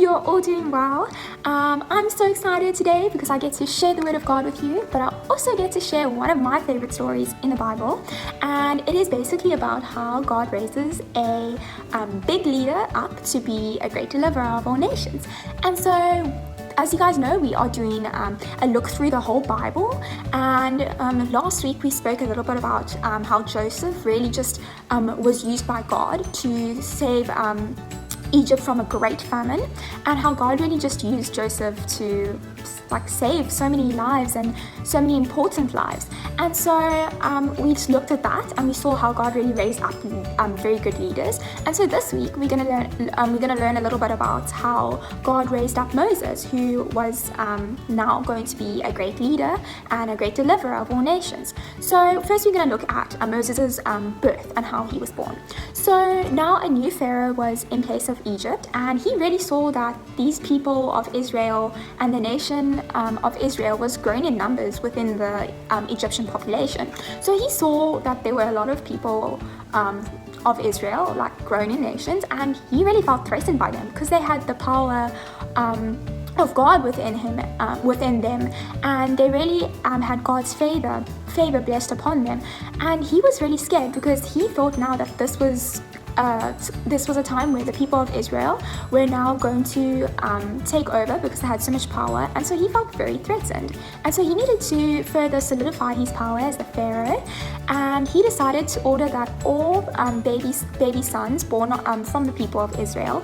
you're all doing well. I'm so excited today because I get to share the Word of God with you, but I also get to share one of my favorite stories in the Bible, and it is basically about how God raises a big leader up to be a great deliverer of all nations. And so, as you guys know, we are doing a look through the whole Bible, and last week we spoke a little bit about how Joseph really just was used by God to save Egypt from a great famine, and how God really just used Joseph to save so many lives and so many important lives. And so we just looked at that and we saw how God really raised up very good leaders. And so this week we're gonna learn a little bit about how God raised up Moses, who was now going to be a great leader and a great deliverer of all nations. So first we're gonna look at Moses' birth and how he was born. So now a new Pharaoh was in place of Egypt, and he really saw that these people of Israel and the nation of Israel was growing in numbers within the Egyptian population. So he saw that there were a lot of people of Israel grown in nations, and he really felt threatened by them because they had the power of God within them, and they really had God's favor blessed upon them. And he was really scared because he thought now that this was a time where the people of Israel were now going to take over because they had so much power, and so he felt very threatened. And so he needed to further solidify his power as the Pharaoh, and he decided to order that all baby sons born from the people of Israel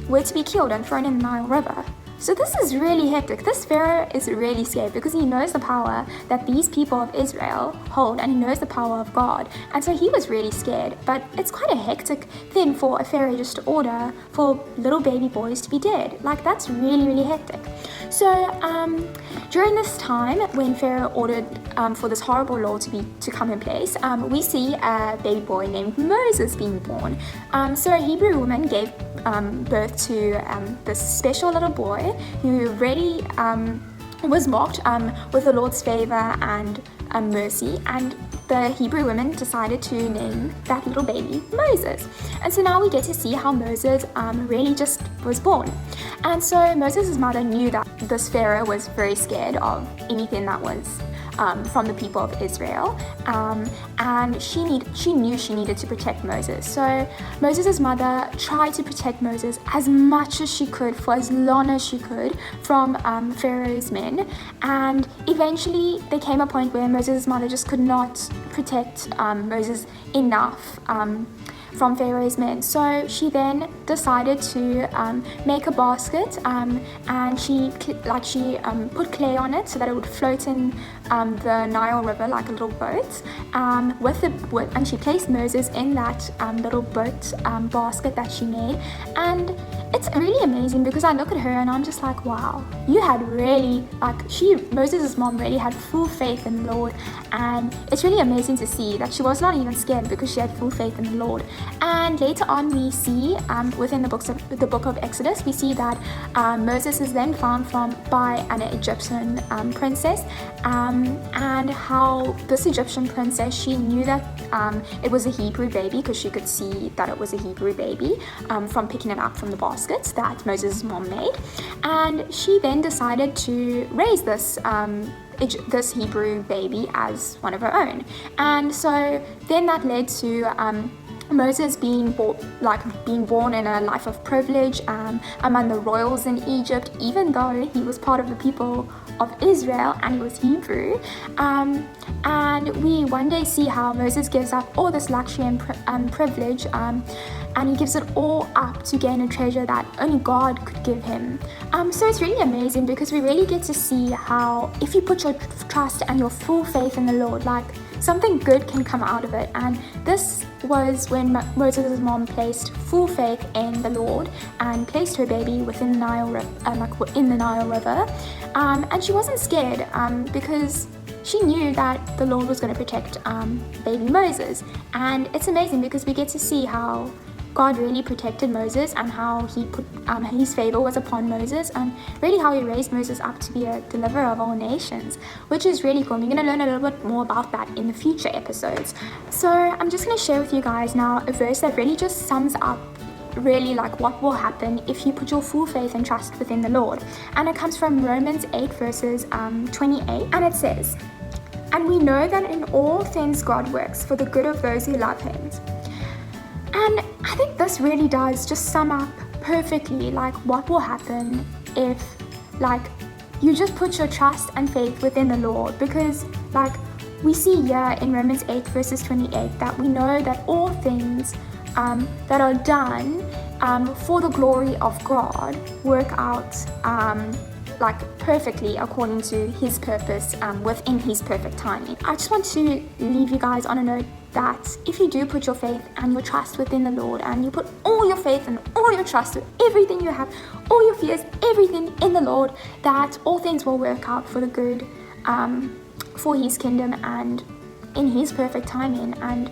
were to be killed and thrown in the Nile River. So this is really hectic. This Pharaoh is really scared because he knows the power that these people of Israel hold, and he knows the power of God. And so he was really scared. But it's quite a hectic thing for a Pharaoh just to order for little baby boys to be dead. That's really, really hectic. So during this time, when Pharaoh ordered for this horrible law to come in place, we see a baby boy named Moses being born. So a Hebrew woman gave birth to this special little boy who really was marked with the Lord's favor and mercy, and the Hebrew women decided to name that little baby Moses. And so now we get to see how Moses really just was born. And so Moses' mother knew that this Pharaoh was very scared of anything that was from the people of Israel, and she knew she needed to protect Moses. So Moses' mother tried to protect Moses as much as she could for as long as she could from Pharaoh's men, and eventually there came a point where Moses' mother just could not protect Moses enough from Pharaoh's men. So she then decided to make a basket, and she put clay on it so that it would float in the Nile River like a little boat, and she placed Moses in that little boat basket that she made. And it's really amazing because I look at her and I'm just like, wow, you had really, Moses' mom really had full faith in the Lord, and it's really amazing to see that she was not even scared because she had full faith in the Lord. And later on we see within the book of Exodus, we see that Moses is then found by an Egyptian princess, and how this Egyptian princess, she knew that it was a Hebrew baby because she could see that it was a Hebrew baby from picking it up from the baskets that Moses' mom made. And she then decided to raise this Hebrew baby as one of her own. And so then that led to Moses being born in a life of privilege among the royals in Egypt, even though he was part of the people of Israel and he was Hebrew. And we one day see how Moses gives up all this luxury and privilege, and he gives it all up to gain a treasure that only God could give him. So it's really amazing because we really get to see how if you put your trust and your full faith in the Lord, something good can come out of it. And this was when Moses' mom placed full faith in the Lord and placed her baby within the Nile River, and she wasn't scared because she knew that the Lord was going to protect baby Moses. And it's amazing because we get to see how God really protected Moses and how he put his favor was upon Moses, and really how he raised Moses up to be a deliverer of all nations, which is really cool. We're going to learn a little bit more about that in the future episodes. So I'm just going to share with you guys now a verse that really just sums up really like what will happen if you put your full faith and trust within the Lord. And it comes from Romans 8 verses 28, and it says, "And we know that in all things God works for the good of those who love him." And I think this really does just sum up perfectly like what will happen if like you just put your trust and faith within the Lord, because like we see here in Romans 8 verses 28 that we know that all things that are done for the glory of God work out like perfectly according to his purpose within his perfect timing. I just want to leave you guys on a note that if you do put your faith and your trust within the Lord, and you put all your faith and all your trust with everything you have, all your fears, everything in the Lord, that all things will work out for the good, for his kingdom and in his perfect timing. And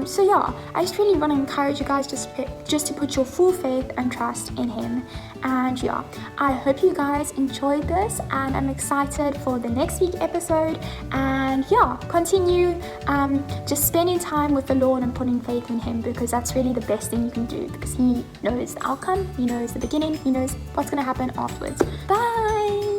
so yeah, I just really want to encourage you guys just to put your full faith and trust in him. And yeah, I hope you guys enjoyed this, and I'm excited for the next week episode. And yeah, continue just spending time with the Lord and putting faith in him, because that's really the best thing you can do, because he knows the outcome, he knows the beginning, he knows what's going to happen afterwards. Bye.